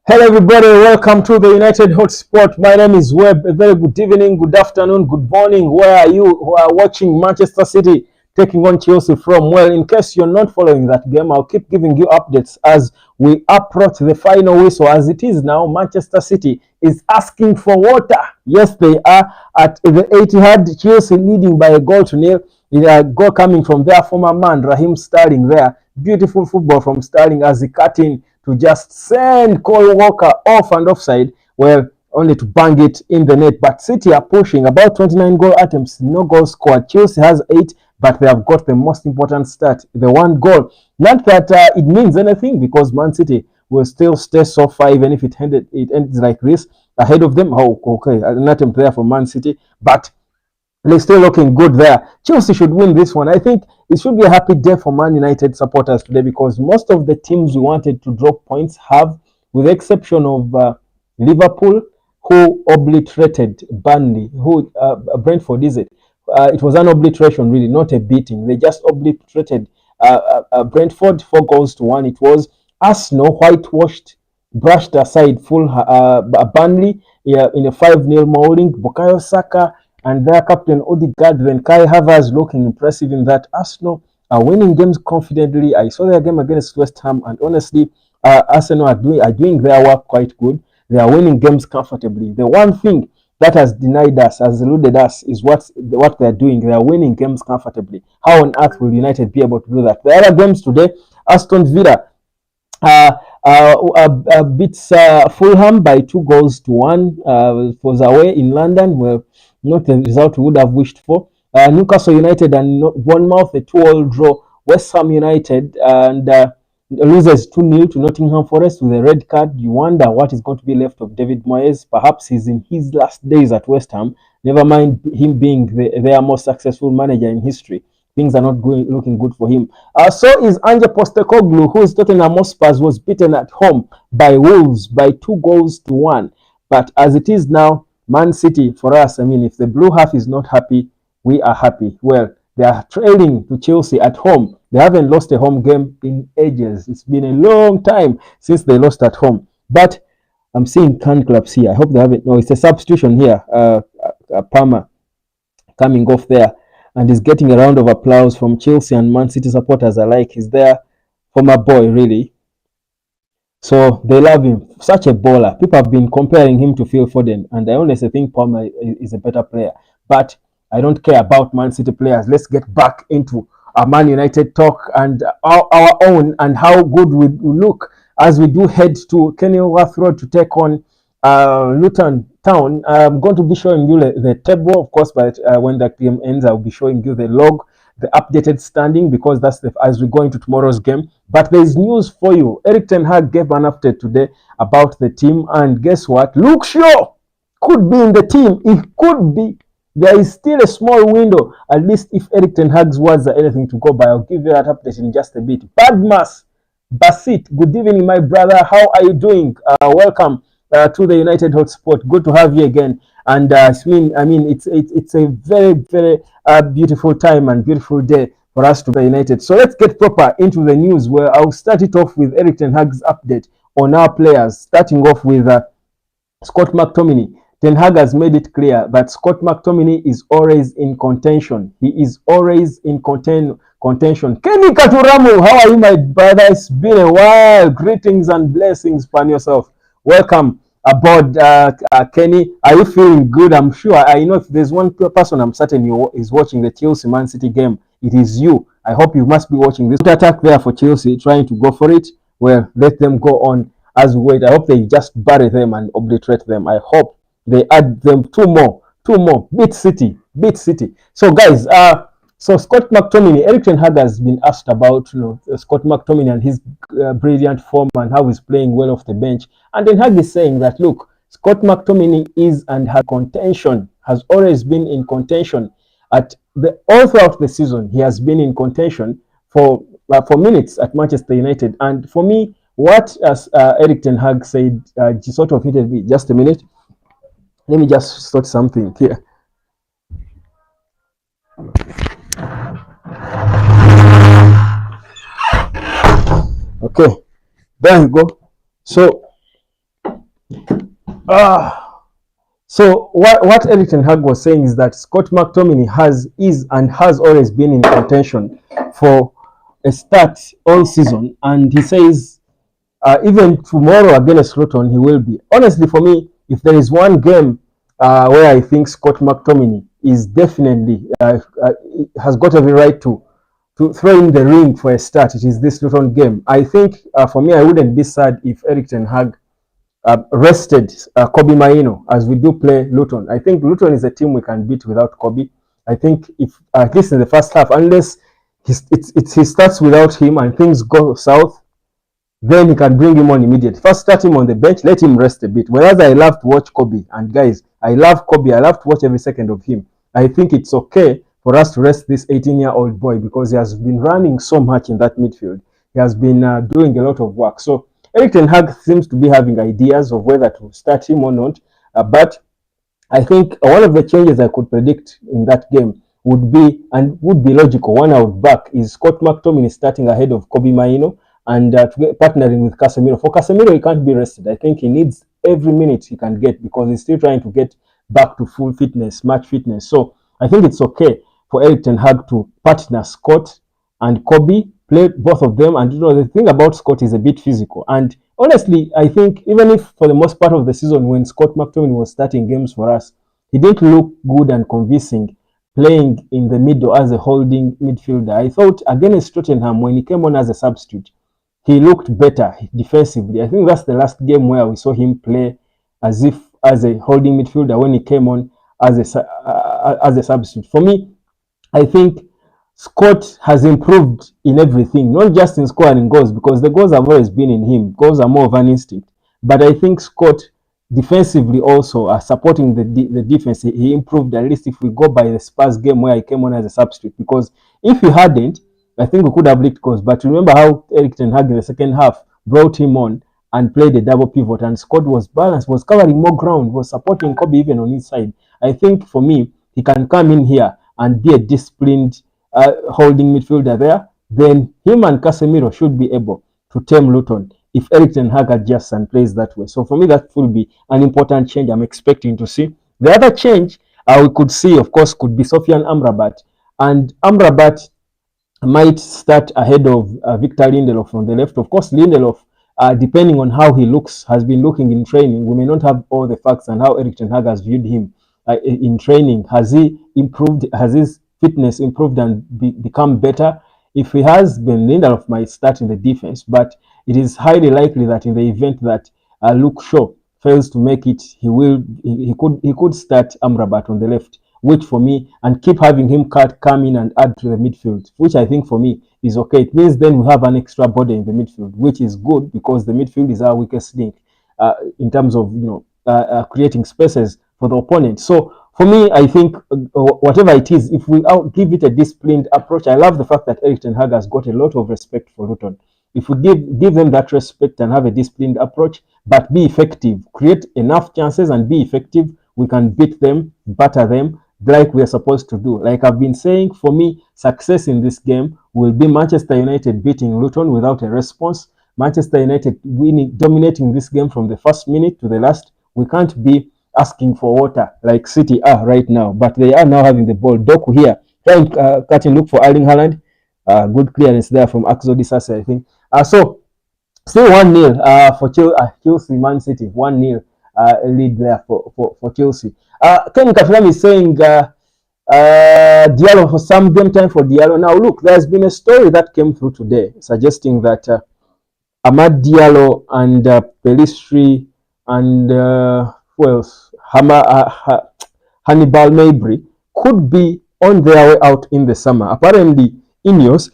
Hello, everybody. Welcome to the United Hotspot. My name is Webb. A very good evening, good afternoon, good morning. Where are you who are watching Manchester City taking on Chelsea from? Well, in case you're not following that game, I'll keep giving you updates as we approach the final whistle. As it is now, Manchester City is asking for water. Yes, they are at the Etihad. Chelsea leading by a goal to nil. A goal coming from their former man, Raheem Sterling there. Beautiful football from Sterling as he cut in to just send Cole Walker off and offside, well, only to bang it in the net. But City are pushing about 29 goal attempts, no goal scored. Chelsea has 8, but they have got the most important stat, the 1 goal. Not that it means anything because Man City will still stay so far even if it ends like this ahead of them. Oh, okay, an attempt there for Man City, but they're still looking good there. Chelsea should win this one. I think it should be a happy day for Man United supporters today because most of the teams we wanted to drop points have, with the exception of Liverpool, who obliterated Burnley, who Brentford is it? It was an obliteration, really, not a beating. They just obliterated Brentford 4-1. It was Arsenal whitewashed, brushed aside full Burnley in a 5-0 mauling. Bukayo Saka and their captain Odegaard, then Kai Havertz looking impressive in that. Arsenal are winning games confidently. I saw their game against West Ham, and honestly, Arsenal are doing their work quite good. They are winning games comfortably. The one thing that has denied us, has eluded us, is what they are doing. They are winning games comfortably. How on earth will United be able to do that? The other games today, Aston Villa beats Fulham by 2-1. It was away in London. Well, not the result we would have wished for. Newcastle United and Bournemouth, a 2-2 draw. West Ham United and loses 2-0 to Nottingham Forest with a red card. You wonder what is going to be left of David Moyes. Perhaps he's in his last days at West Ham. Never mind him being their most successful manager in history. Things are not looking good for him. So is Ange Postecoglou, whose Tottenham Hotspur was beaten at home by Wolves by 2-1. But as it is now, Man City, for us, I mean, if the blue half is not happy, we are happy. Well, they are trailing to Chelsea at home. They haven't lost a home game in ages. It's been a long time since they lost at home. But I'm seeing can clubs here. I hope they haven't. No, it's a substitution here. Palmer coming off there and is getting a round of applause from Chelsea and Man City supporters alike. He's there for my boy, really. So they love him. Such a baller. People have been comparing him to Phil Foden, and I honestly think Palmer is a better player. But I don't care about Man City players. Let's get back into our Man United talk and our own and how good we look as we do head to Kenilworth Road to take on Luton Town. I'm going to be showing you the table, of course, but when the game ends, I'll be showing you the log, the updated standing, because that's as we go into tomorrow's game. But there is news for you. Erik Ten Hag gave an update today about the team, and guess what? Luke Shaw could be in the team. It could be. There is still a small window, at least if Erik Ten Hag's words are anything to go by. I'll give you that update in just a bit. Badmas Basit, good evening, my brother. How are you doing? Welcome to the United Hotspot. Good to have you again. And it's a very, very beautiful time and beautiful day for us to be United. So let's get proper into the news, where I'll start it off with Erik Ten Hag's update on our players, starting off with Scott McTominay. Ten Hag has made it clear that Scott McTominay is always in contention. He is always in contention. Kenny Katuramu, how are you, my brother? It's been a while. Greetings and blessings upon yourself. Welcome aboard, Kenny. Are you feeling good? I'm sure. I know if there's one person I'm certain you is watching the Chelsea Man City game, it is you. I hope you must be watching this attack there for Chelsea, trying to go for it. Well, let them go on as we wait. I hope they just bury them and obliterate them. I hope they add them two more. Beat City. So guys, so Scott McTominay, Erik Ten Hag has been asked about Scott McTominay and his brilliant form and how he's playing well off the bench. And Ten Hag is saying that, look, Scott McTominay is and has always been in contention all throughout the season. He has been in contention for minutes at Manchester United. And for me, what as Erik Ten Hag said, sort of hit me. Just a minute. Let me just sort something here. Okay, there you go. So Ah, so what Erik Ten Hag was saying is that Scott McTominay has always been in contention for a start all season, and he says even tomorrow against Luton he will be. Honestly, for me, if there is one game where I think Scott McTominay is definitely has got every right to throw in the ring for a start, it is this Luton game. I think for me, I wouldn't be sad if Erik Ten Hag rested Kobe Maino as we do play Luton. I think Luton is a team we can beat without Kobe. I think if at least in the first half, unless he starts without him and things go south, then he can bring him on immediately. First, start him on the bench, let him rest a bit. Whereas I love to watch Kobe, and guys, I love Kobe. I love to watch every second of him. I think it's okay for us to rest this 18-year-old boy because he has been running so much in that midfield. He has been doing a lot of work. So Erik Ten Hag seems to be having ideas of whether to start him or not. But I think one of the changes I could predict in that game would be logical. One out back is Scott McTominay starting ahead of Kobe Maino and partnering with Casemiro. For Casemiro, he can't be rested. I think he needs every minute he can get because he's still trying to get back to full fitness, match fitness. So I think it's okay for Erik Ten Hag to partner Scott and Kobe, play both of them. And the thing about Scott is a bit physical. And honestly, I think even if for the most part of the season when Scott McTominay was starting games for us, he didn't look good and convincing playing in the middle as a holding midfielder. I thought against Tottenham when he came on as a substitute, he looked better defensively. I think that's the last game where we saw him play as a holding midfielder when he came on as a substitute. For me, I think Scott has improved in everything, not just in scoring goals, because the goals have always been in him. Goals are more of an instinct. But I think Scott defensively also supporting the defense, he improved, at least if we go by the Spurs game where he came on as a substitute. Because if he hadn't, I think we could have leaked goals. But remember how Erik Ten Hag in the second half brought him on and played a double pivot, and Scott was balanced, was covering more ground, was supporting Kobe even on his side. I think for me, he can come in here and be a disciplined holding midfielder there. Then him and Casemiro should be able to tame Luton if Erik Ten Hag adjusts and plays that way. So for me, that will be an important change I'm expecting to see. The other change we could see, of course, could be Sofian Amrabat. And Amrabat might start ahead of Victor Lindelof on the left. Of course, Lindelof, depending on how he looks, has been looking in training. We may not have all the facts and how Erik Ten Hag has viewed him in training. Has he improved? Has his fitness improved and become better? If he has, then Lindelof might start in the defense. But it is highly likely that in the event that Luke Shaw fails to make it, he could start Amrabat on the left, which for me, and keep having him come in and add to the midfield, which I think for me is okay. It means then we have an extra body in the midfield, which is good because the midfield is our weakest link in terms of creating spaces for the opponent. So for me, I think whatever it is, if we give it a disciplined approach, I love the fact that Erik Ten Hag has got a lot of respect for Luton. If we give them that respect and have a disciplined approach, but be effective, create enough chances and be effective, we can beat them, batter them, like we are supposed to do. Like I've been saying, for me, success in this game will be Manchester United beating Luton without a response. Manchester United dominating this game from the first minute to the last. We can't be asking for water like City are right now, but they are now having the ball. Doku here, trying cut and look for Erling Haaland. Good clearance there from Axel Disasi, I think. So still 1-0 for Chelsea, Man City. 1-0 lead there for Chelsea. Ken Kafram is saying Diallo for some game time for Diallo. Now look, there's been a story that came through today suggesting that Amad Diallo and Pelistri and who else? Hannibal Mabry could be on their way out in the summer. Apparently, Ineos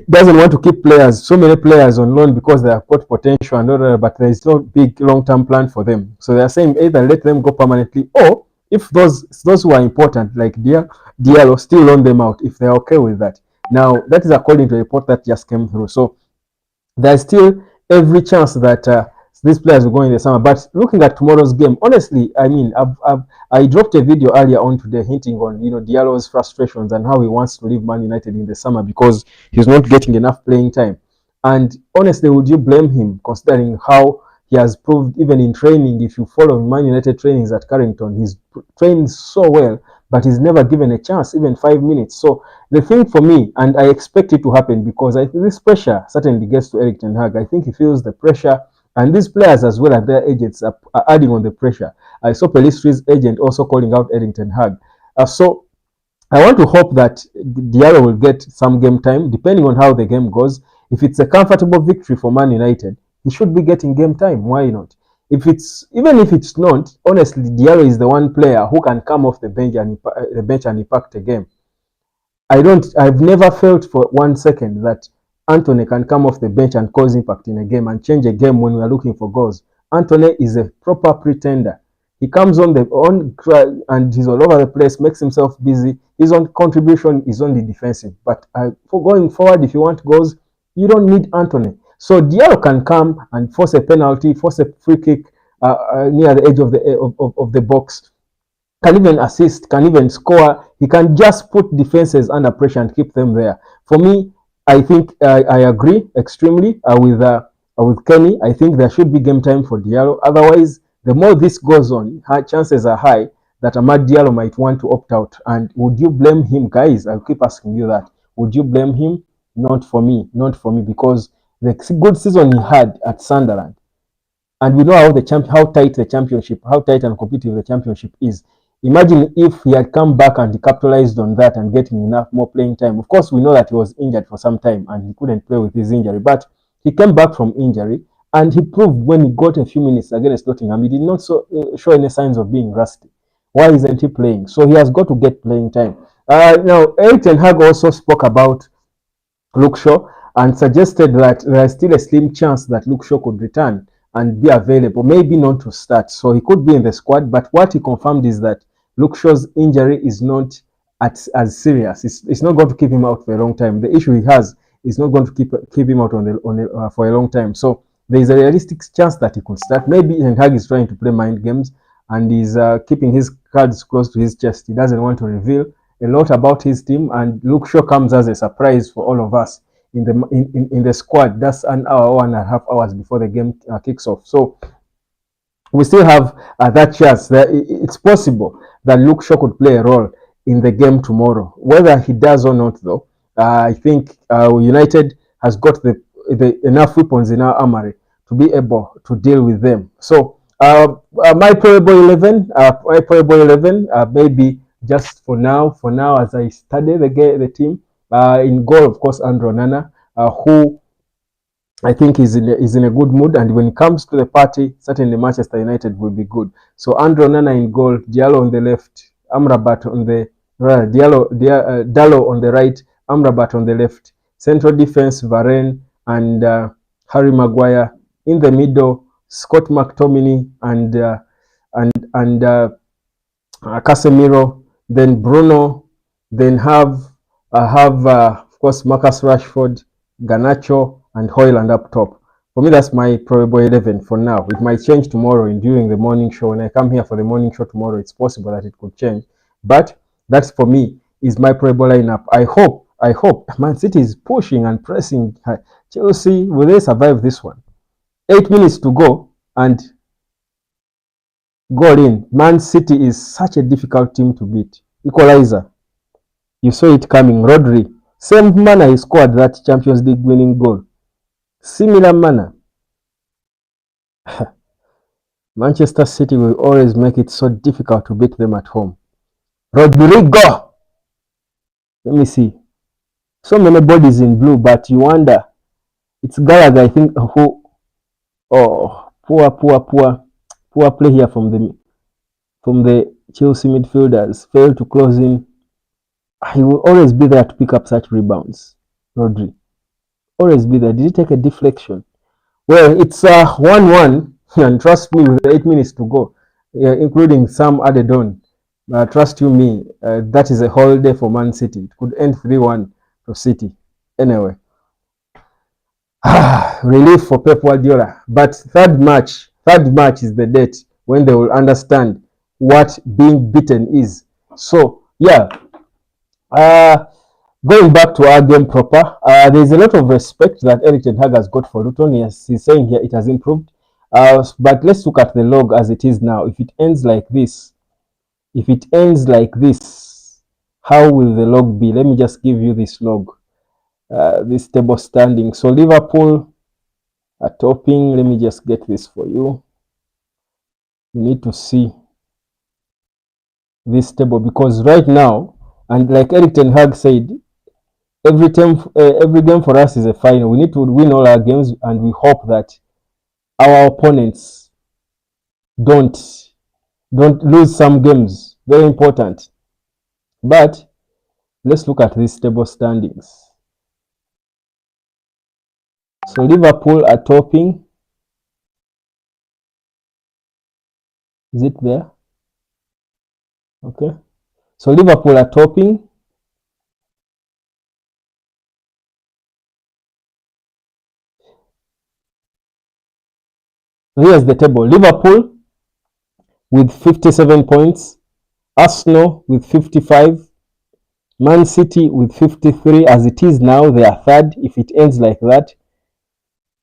doesn't want to keep so many players on loan because they have got potential and all, but there is no big long-term plan for them. So they are saying either let them go permanently, or if those who are important like Diallo, still loan them out if they're okay with that. Now that is according to a report that just came through. So there's still every chance that these players will go in the summer. But looking at tomorrow's game, honestly, I mean, I dropped a video earlier on today hinting on Diallo's frustrations and how he wants to leave Man United in the summer because he's not getting enough playing time. And honestly, would you blame him considering how he has proved even in training. If you follow Man United trainings at Carrington, he's trained so well, but he's never given a chance, even 5 minutes. So the thing for me, and I expect it to happen because I think this pressure certainly gets to Erik Ten Hag. I think he feels the pressure, and these players as well as their agents are adding on the pressure. I saw Pelistri's agent also calling out Erik Ten Hag. So I want to hope that Diallo will get some game time, depending on how the game goes. If it's a comfortable victory for Man United, he should be getting game time. Why not? Even if it's not, honestly, Diallo is the one player who can come off the bench and impact the game. I've never felt for 1 second that Anthony can come off the bench and cause impact in a game and change a game when we are looking for goals. Anthony is a proper pretender. He comes on and he's all over the place, makes himself busy. His own contribution is only defensive. But for going forward, if you want goals, you don't need Anthony. So Diallo can come and force a penalty, force a free kick near the edge of the box, can even assist, can even score. He can just put defenses under pressure and keep them there. For me, I think I agree extremely with Kenny. I think there should be game time for Diallo. Otherwise, the more this goes on, chances are high that Amad Diallo might want to opt out. And would you blame him, guys? I'll keep asking you that. Would you blame him? Not for me. Not for me, because the good season he had at Sunderland, and we know how tight the championship, how tight and competitive the championship is. Imagine if he had come back and he capitalized on that and getting enough more playing time. Of course, we know that he was injured for some time and he couldn't play with his injury, but he came back from injury and he proved when he got a few minutes against Nottingham, he did not show any signs of being rusty. Why isn't he playing? So he has got to get playing time. Now, Erik Ten Hag also spoke about Luke Shaw and suggested that there is still a slim chance that Luke Shaw could return and be available, maybe not to start. So he could be in the squad, but what he confirmed is that Luke Shaw's injury is not as serious. It's not going to keep him out for a long time. The issue he has is not going to keep him out for a long time. So there is a realistic chance that he could start. Maybe Ten Hag is trying to play mind games and is keeping his cards close to his chest. He doesn't want to reveal a lot about his team, and Luke Shaw comes as a surprise for all of us in the squad. That's an hour, 1.5 hours before the game kicks off. So we still have that chance. That it's possible that Luke Shaw could play a role in the game tomorrow. Whether he does or not, though, I think United has got the enough weapons in our armory to be able to deal with them. So my probable 11, maybe just for now, as I study the team, in goal, of course, Andrew Onana, who I think is in a good mood, and when it comes to the party, certainly Manchester United will be good. So Andrew Onana in goal, Diallo on the left, Amrabat on the Dallo on the right, Amrabat on the left. Central defense, Varane and Harry Maguire. In the middle, Scott McTominay and Casemiro. Then Bruno. Then have of course Marcus Rashford, Garnacho, and Højlund up top. For me, that's my probable 11 for now. It might change tomorrow during the morning show. When I come here for the morning show tomorrow, it's possible that it could change. But that's, for me, is my probable lineup. I hope Man City is pushing and pressing. Chelsea, will they survive this one? 8 minutes to go and goal in. Man City is such a difficult team to beat. Equalizer. You saw it coming. Rodri. Same manner he scored that Champions League winning goal. Similar manner. Manchester City will always make it so difficult to beat them at home. Rodrigo! Let me see. So many bodies in blue, but you wonder. It's Gallagher, I think, who... Oh, poor play here from the Chelsea midfielders. Failed to close in. He will always be there to pick up such rebounds. Rodri. Always be there. Did he take a deflection? Well, it's 1-1, and trust me, with 8 minutes to go, including some added on, trust you me, that is a holiday for Man City. It could end 3-1 to City. Anyway, relief for Pep Guardiola. But third match is the date when they will understand what being beaten is. So, yeah. Going back to our game proper, there's a lot of respect that Erik Ten Hag has got for Luton. Yes, he's saying here it has improved. But let's look at the log as it is now. If it ends like this, how will the log be? Let me just give you this log, this table standing. So Liverpool are topping. Let me just get this for you. You need to see this table, because right now, and like Erik Ten Hag said, every game for us is a final. We need to win all our games, and we hope that our opponents don't lose some games. Very important. But let's look at these table standings. So Liverpool are topping. Is it there? Okay. So Liverpool are topping. Here's the table. Liverpool with 57 points. Arsenal with 55. Man City with 53. As it is now, they are third. If it ends like that.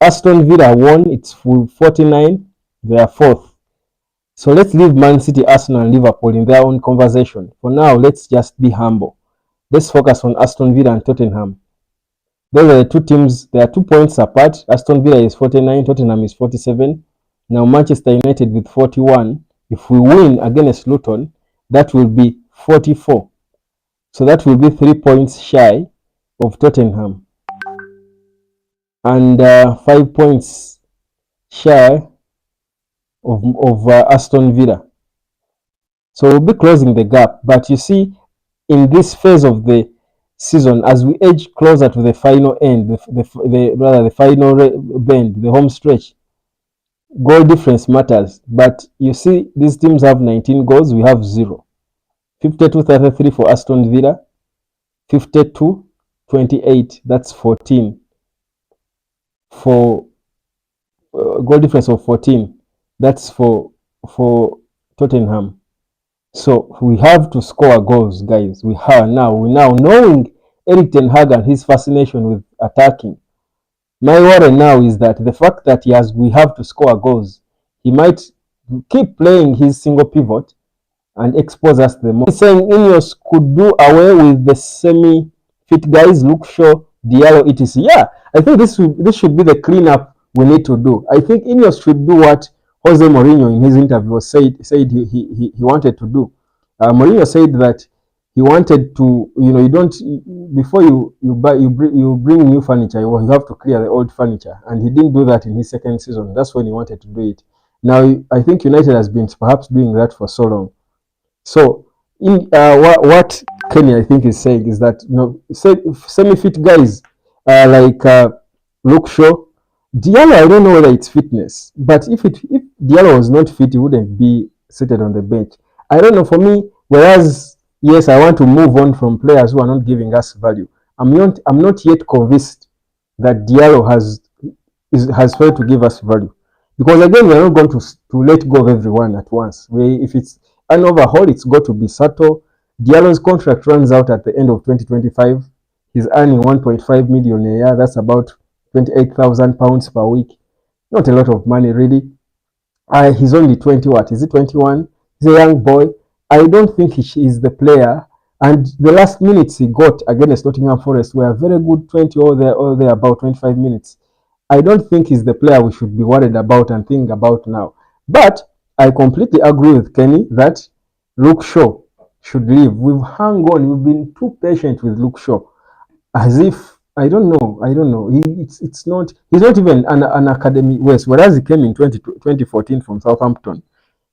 Aston Villa won. It's 49. They are fourth. So let's leave Man City, Arsenal, and Liverpool in their own conversation. For now, let's just be humble. Let's focus on Aston Villa and Tottenham. Those are the two teams. They are 2 points apart. Aston Villa is 49, Tottenham is 47. Now Manchester United with 41. If we win against Luton, that will be 44. So that will be 3 points shy of Tottenham. And 5 points shy of Aston Villa. So we'll be closing the gap. But you see, in this phase of the season, as we edge closer to the final end, the final bend, the home stretch, goal difference matters. But you see, these teams have 19 goals, we have 0. 52-33 for Aston Villa, 52-28, that's 14. For goal difference of 14, that's for Tottenham. So we have to score goals, guys. We now knowing Erik Ten Hag and his fascination with attacking. My worry now is that the fact that we have to score goals, he might keep playing his single pivot and expose us the more. He's saying Ineos could do away with the semi-fit guys, Luke Shaw, Diallo, etc. Yeah, I think this should be the cleanup we need to do. I think Ineos should do what Jose Mourinho in his interview said he wanted to do. Mourinho said that he wanted to, you don't, before you bring new furniture, you have to clear the old furniture, and he didn't do that in his second season. That's when he wanted to do it. Now I think United has been perhaps doing that for so long. So in what Kenny I think is saying is that semi-fit guys like Luke Shaw, Diallo, I don't know whether it's fitness, but if Diallo was not fit, he wouldn't be seated on the bench. I don't know, for me, whereas yes, I want to move on from players who are not giving us value. I'm not yet convinced that Diallo has failed to give us value. Because again, we're not going to let go of everyone at once. If it's an overhaul, it's got to be subtle. Diallo's contract runs out at the end of 2025. He's earning 1.5 million a year. That's about £28,000 per week. Not a lot of money, really. He's only 20. What is it? 21. He's a young boy. I don't think he is the player. And the last minutes he got against Nottingham Forest were a very good 20 or there about 25 minutes. I don't think he's the player we should be worried about and think about now. But I completely agree with Kenny that Luke Shaw should leave. We've hung on. We've been too patient with Luke Shaw. As if, I don't know. He's not even an academy West. Whereas he came in 2014 from Southampton.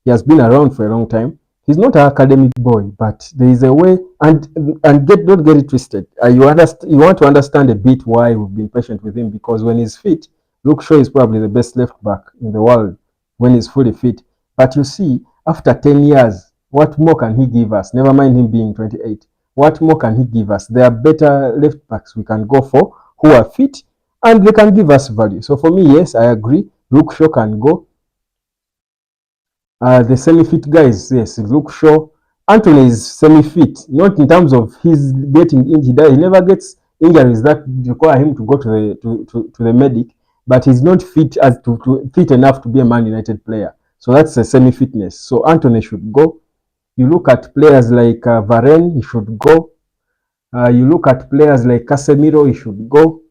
He has been around for a long time. He's not an academic boy, but there is a way, and don't get it twisted. You want to understand a bit why we've been patient with him, because when he's fit, Luke Shaw is probably the best left back in the world when he's fully fit. But you see, after 10 years, what more can he give us? Never mind him being 28. What more can he give us? There are better left backs we can go for who are fit and they can give us value. So for me, yes, I agree. Luke Shaw can go. The semi-fit guys, yes, Luke Shaw. Anthony is semi-fit, not in terms of his getting injured. He never gets injuries that require him to go to the medic. but he's not fit as to fit enough to be a Man United player. So that's a semi-fitness. So Anthony should go. You look at players like Varane, he should go. You look at players like Casemiro, he should go.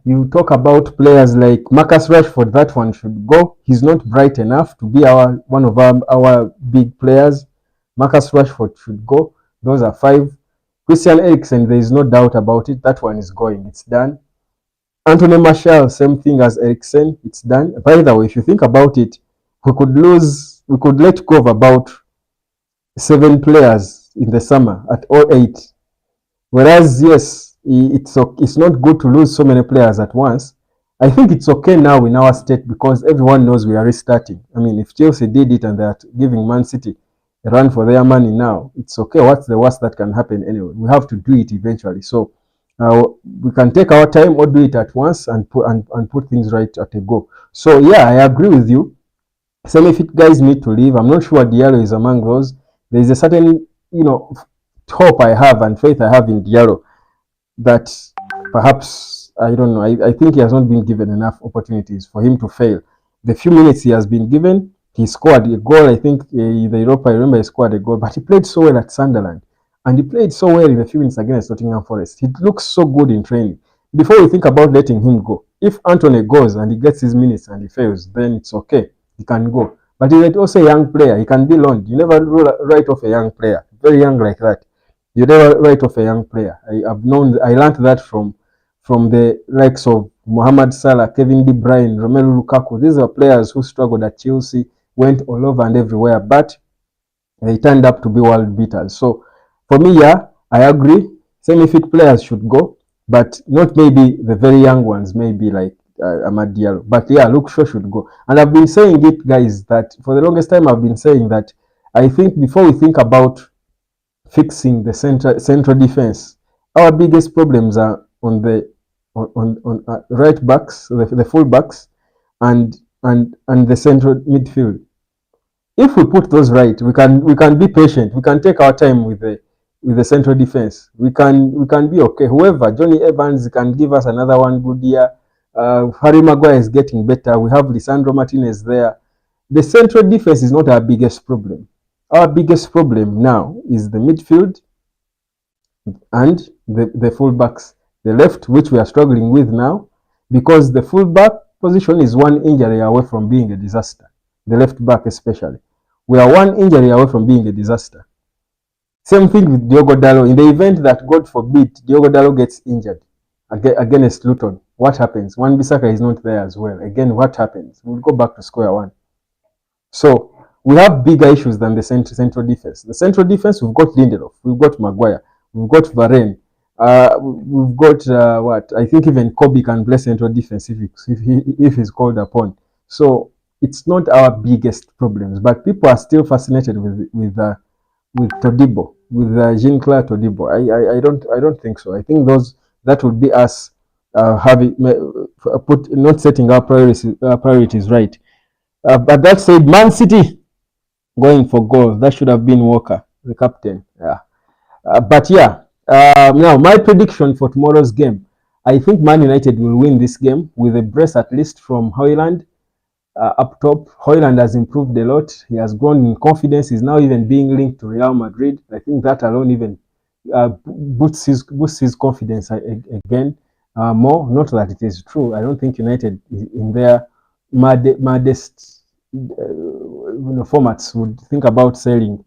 You talk about players like Marcus Rashford, that one should go. He's not bright enough to be one of our big players. Marcus Rashford should go. Those are 5. Christian Eriksen, there is no doubt about it. That one is going. It's done. Anthony Martial, same thing as Eriksen. It's done. By the way, if you think about it, we could let go of about 7 players in the summer at 08. Whereas, yes, it's not good to lose so many players at once. I think it's okay now in our state because everyone knows we are restarting. I mean, if Chelsea did it and they're giving Man City a run for their money now, it's okay. What's the worst that can happen anyway? We have to do it eventually. So we can take our time or do it at once and put things right at a go. So yeah, I agree with you. Semi-fit guys need to leave. I'm not sure Diallo is among those. There is a certain, hope I have and faith I have in Diallo that perhaps, I don't know, I think he has not been given enough opportunities for him to fail. The few minutes he has been given, he scored a goal. I think in the Europa, I remember he scored a goal, but he played so well at Sunderland. And he played so well in the few minutes against Nottingham Forest. He looks so good in training. Before we think about letting him go, if Anthony goes and he gets his minutes and he fails, then it's okay. He can go. But he's also a young player. He can be loaned. You never write off a young player, very young like that. You never write off a young player. I learned that from the likes of Mohamed Salah, Kevin De Bruyne, Romelu Lukaku. These are players who struggled at Chelsea, went all over and everywhere, but they turned up to be world beaters. So for me, yeah, I agree. Semi-fit players should go, but not maybe the very young ones, maybe like Amad Diallo. But yeah, Luke Shaw should go. And I've been saying it, guys, that for the longest time I've been saying that I think before we think about fixing the central defense, our biggest problems are on the right backs, the full backs, and the central midfield. If we put those right, we can be patient. We can take our time with the central defense. We can be okay. Whoever, Johnny Evans can give us another one good year. Harry Maguire is getting better. We have Lisandro Martinez there. The central defense is not our biggest problem. Our biggest problem now is the midfield and the fullbacks. The left, which we are struggling with now, because the fullback position is one injury away from being a disaster. The left back especially. We are one injury away from being a disaster. Same thing with Diogo Dalot. In the event that, God forbid, Diogo Dalot gets injured against Luton, what happens? Wan-Bissaka is not there as well. Again, what happens? We'll go back to square one. So we have bigger issues than the central defense. The central defense, we've got Lindelof, we've got Maguire, we've got Varane, we've got what? I think even Kobe can play central defense if he's called upon. So it's not our biggest problems, but people are still fascinated with Todibo, with Jean-Claude Todibo. I don't think so. I think that would be us not setting our priorities right. But that said, Man City going for goal. That should have been Walker, the captain. Yeah. But yeah, now my prediction for tomorrow's game. I think Man United will win this game with a brace at least from Højlund up top. Højlund has improved a lot. He has grown in confidence. He's now even being linked to Real Madrid. I think that alone even boosts his confidence again more. Not that it is true. I don't think United in their maddest formats would think about selling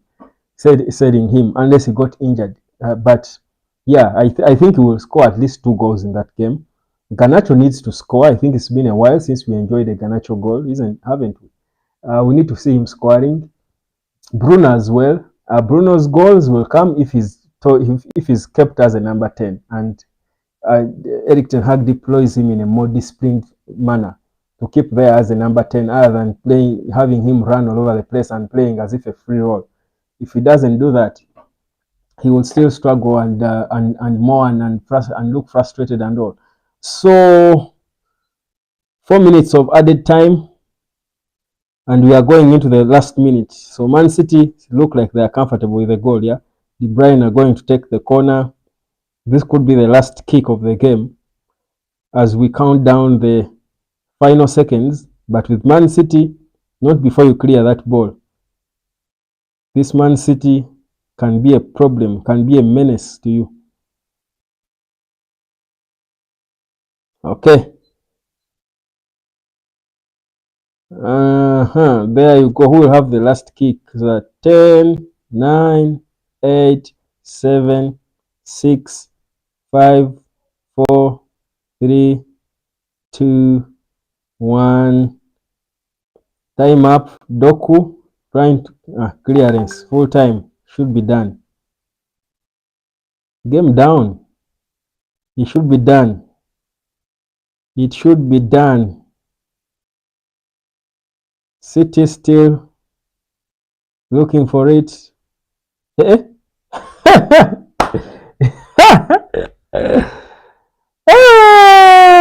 him unless he got injured. But yeah, I think he will score at least 2 goals in that game. Garnacho needs to score. I think it's been a while since we enjoyed a Garnacho goal, haven't we? We need to see him scoring. Bruno as well. Bruno's goals will come if he's kept as a number 10 and Erik Ten Hag deploys him in a more disciplined manner to keep there as a number 10 other than having him run all over the place and playing as if a free role. If he doesn't do that, he will still struggle and mourn and look frustrated and all. So 4 minutes of added time and we are going into the last minute. So Man City look like they are comfortable with the goal. Yeah, De Bruyne are going to take the corner. This could be the last kick of the game as we count down the final seconds. But with Man City, not before you clear that ball. This Man City can be a problem, can be a menace to you. Okay. There you go. Who will have the last kick? So 10, 9, 8, 7, 6, 5, 4, 3, 2, 1. Time up. Doku trying to clearance. Full time. Should be done. Game down. It should be done. It should be done. City still looking for it. Eh?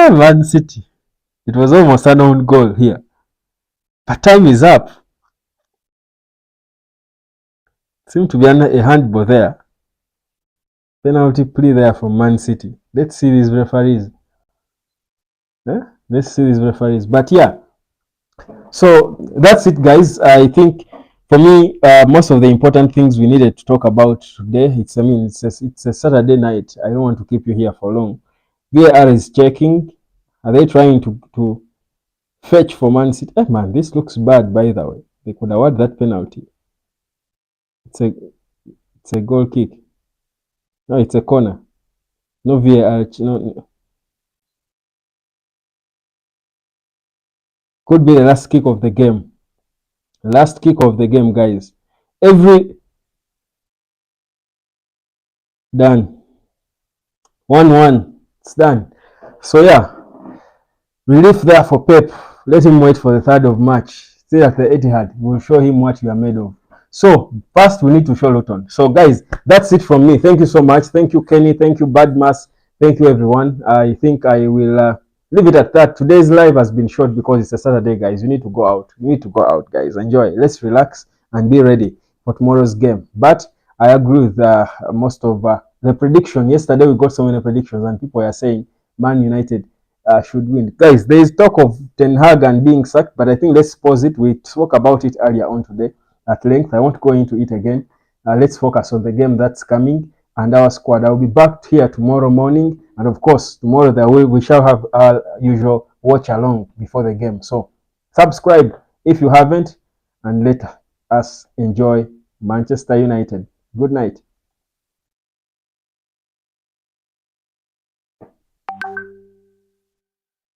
Man City. It was almost an own goal here. But time is up. Seemed to be a handball there. Penalty play there from Man City. Let's see these referees. Let's see these referees. But yeah, so that's it, guys. I think for me, most of the important things we needed to talk about today. It's a Saturday night. I don't want to keep you here for long. VAR is checking. Are they trying to fetch for Man City? Man, this looks bad. By the way, they could award that penalty. It's a goal kick. No, it's a corner. No VAR. No, could be the last kick of the game. Last kick of the game, guys. Every done. 1-1. It's done. So yeah, relief there for Pep. Let him wait for the 3rd of March. Still at the Etihad. We'll show him what we are made of. So first we need to show Luton. So guys, that's it from me. Thank you so much. Thank you, Kenny. Thank you, Badmas. Thank you, everyone. I think I will leave it at that. Today's live has been short because it's a Saturday, guys. You need to go out. You need to go out, guys. Enjoy. Let's relax and be ready for tomorrow's game. But I agree with most of the prediction. Yesterday we got so many predictions and people are saying Man United should win. Guys, there is talk of Ten Hag and being sacked, but I think let's pause it. We spoke about it earlier on today at length. I won't go into it again. Let's focus on the game that's coming and our squad. I'll be back here tomorrow morning, and of course tomorrow we shall have our usual watch along before the game. So subscribe if you haven't, and let us enjoy Manchester United. Good night.